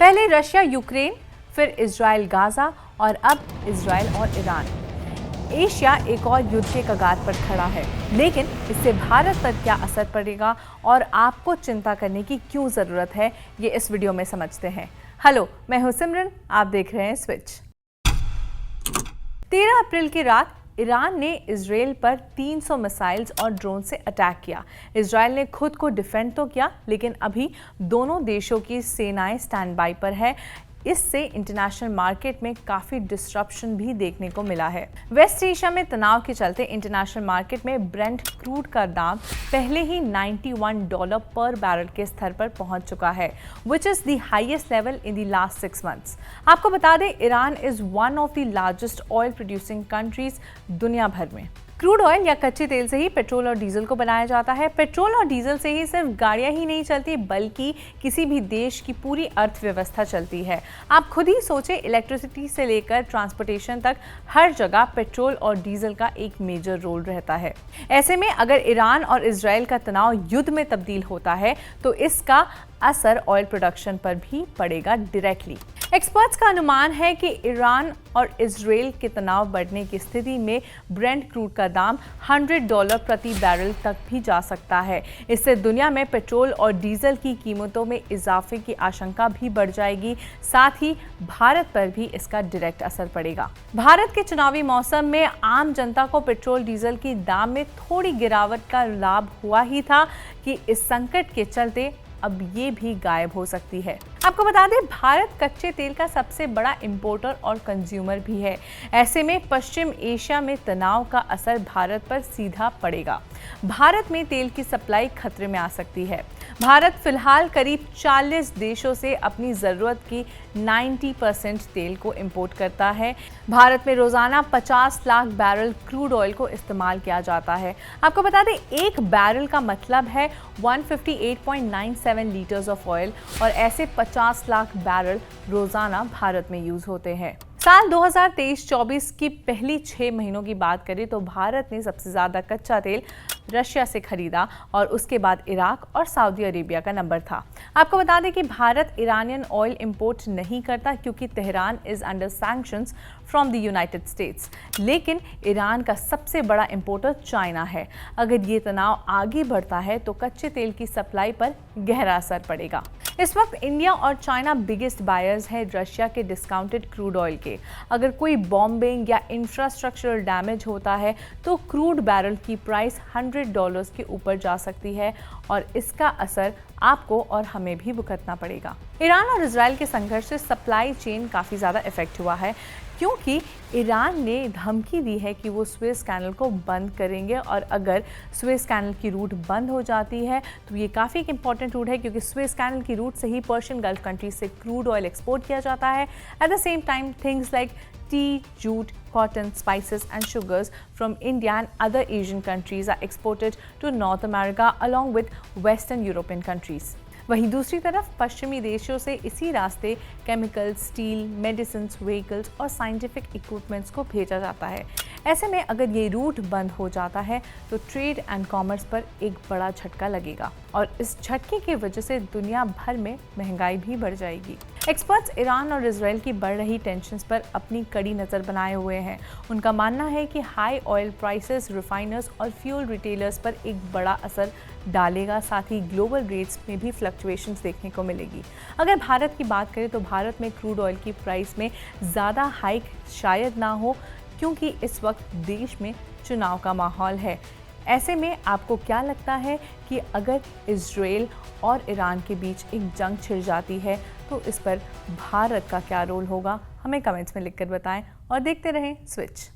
पहले Russia Ukraine, फिर Israel Gaza और अब इजराइल और ईरान। एशिया एक और युद्ध के कगार पर खड़ा है, लेकिन इससे भारत पर क्या असर पड़ेगा और आपको चिंता करने की क्यों ज़रूरत है, ये इस वीडियो में समझते हैं। हेलो, मैं हूं सिमरन, आप देख रहे हैं स्विच। 13 अप्रैल की रात ईरान ने इजराइल पर 300 मिसाइल्स और ड्रोन से अटैक किया। इजराइल ने खुद को डिफेंड तो किया, लेकिन अभी दोनों देशों की सेनाएं स्टैंड बाय पर है। इससे इंटरनेशनल मार्केट में काफ़ी डिस्ट्रप्शन भी देखने को मिला है। वेस्ट एशिया में तनाव के चलते इंटरनेशनल मार्केट में ब्रेंट क्रूड का दाम पहले ही $91 पर बैरल के स्तर पर पहुंच चुका है, which is the highest level in the last 6 months. आपको बता दें, Iran is one of the largest oil producing countries दुनिया भर में। क्रूड ऑयल या कच्चे तेल से ही पेट्रोल और डीजल को बनाया जाता है। पेट्रोल और डीजल से ही सिर्फ गाड़ियां ही नहीं चलती, बल्कि किसी भी देश की पूरी अर्थव्यवस्था चलती है। आप खुद ही सोचें, इलेक्ट्रिसिटी से लेकर ट्रांसपोर्टेशन तक हर जगह पेट्रोल और डीजल का एक मेजर रोल रहता है। ऐसे में अगर ईरान और इजराइल का तनाव युद्ध में तब्दील होता है तो इसका असर ऑयल प्रोडक्शन पर भी पड़ेगा डायरेक्टली। एक्सपर्ट्स का अनुमान है कि ईरान और इजराइल के तनाव बढ़ने की स्थिति में ब्रेंट क्रूड का दाम $100 प्रति बैरल तक भी जा सकता है। इससे दुनिया में पेट्रोल और डीजल की कीमतों में इजाफे की आशंका भी बढ़ जाएगी। साथ ही भारत पर भी इसका डायरेक्ट असर पड़ेगा। भारत के चुनावी मौसम में आम जनता को पेट्रोल डीजल की दाम में थोड़ी गिरावट का लाभ हुआ ही था कि इस संकट के चलते अब ये भी गायब हो सकती है। आपको बता दें, भारत कच्चे तेल का सबसे बड़ा इंपोर्टर और कंज्यूमर भी है। ऐसे में पश्चिम एशिया में तनाव का असर भारत पर सीधा पड़ेगा। भारत में तेल की सप्लाई खतरे में आ सकती है। भारत फिलहाल करीब 40 देशों से अपनी ज़रूरत की 90% तेल को इंपोर्ट करता है। भारत में रोज़ाना 50 लाख बैरल क्रूड ऑयल को इस्तेमाल किया जाता है। आपको बता दें, एक बैरल का मतलब है 158.97 लीटर्स ऑफ ऑयल, और ऐसे 50 लाख बैरल रोज़ाना भारत में यूज़ होते हैं। साल 2023-24 की पहली 6 महीनों की बात करें तो भारत ने सबसे ज़्यादा कच्चा तेल रशिया से खरीदा और उसके बाद इराक और सऊदी अरेबिया का नंबर था। आपको बता दें कि भारत ईरानियन ऑयल इंपोर्ट नहीं करता क्योंकि Tehran is under sanctions from the United states, लेकिन ईरान का सबसे बड़ा इंपोर्टर चाइना है। अगर ये तनाव आगे बढ़ता है तो कच्चे तेल की सप्लाई पर गहरा असर पड़ेगा। इस वक्त इंडिया और चाइना बिगेस्ट बायर्स हैं रशिया के डिस्काउंटेड क्रूड ऑयल के। अगर कोई बॉम्बिंग या इंफ्रास्ट्रक्चरल डैमेज होता है तो क्रूड बैरल की प्राइस $100 के ऊपर जा सकती है, और इसका असर आपको और हमें भी भुगतना पड़ेगा। ईरान और इजराइल के संघर्ष से सप्लाई चेन काफ़ी ज़्यादा इफेक्ट हुआ है, क्योंकि ईरान ने धमकी दी है कि वो स्वेज कैनल को बंद करेंगे, और अगर स्वेज कैनल की रूट बंद हो जाती है तो ये काफ़ी एक इंपॉर्टेंट रूट है, क्योंकि स्वेज कैनल की रूट से ही पर्शियन गल्फ कंट्रीज से क्रूड ऑयल एक्सपोर्ट किया जाता है। At the same time things like tea, jute, cotton, spices and sugars from India and other Asian countries are exported to North America along with Western European countries. वहीं दूसरी तरफ पश्चिमी देशों से इसी रास्ते केमिकल्स, स्टील, मेडिसिन्स, व्हीकल्स और scientific equipments को भेजा जाता है। ऐसे में अगर ये रूट बंद हो जाता है तो ट्रेड एंड कॉमर्स पर एक बड़ा झटका लगेगा, और इस झटके की वजह से दुनिया भर में महंगाई भी बढ़ जाएगी। एक्सपर्ट्स ईरान और इजराइल की बढ़ रही टेंशन्स पर अपनी कड़ी नज़र बनाए हुए हैं। उनका मानना है कि हाई ऑयल प्राइसेस रिफाइनर्स और फ्यूल रिटेलर्स पर एक बड़ा असर डालेगा, साथ ही ग्लोबल रेट्स में भी फ्लक्चुएशंस देखने को मिलेगी। अगर भारत की बात करें तो भारत में क्रूड ऑयल की प्राइस में ज़्यादा हाइक शायद ना हो, क्योंकि इस वक्त देश में चुनाव का माहौल है। ऐसे में आपको क्या लगता है कि अगर इजराइल और ईरान के बीच एक जंग छिड़ जाती है तो इस पर भारत का क्या रोल होगा? हमें कमेंट्स में लिखकर बताएं और देखते रहें स्विच।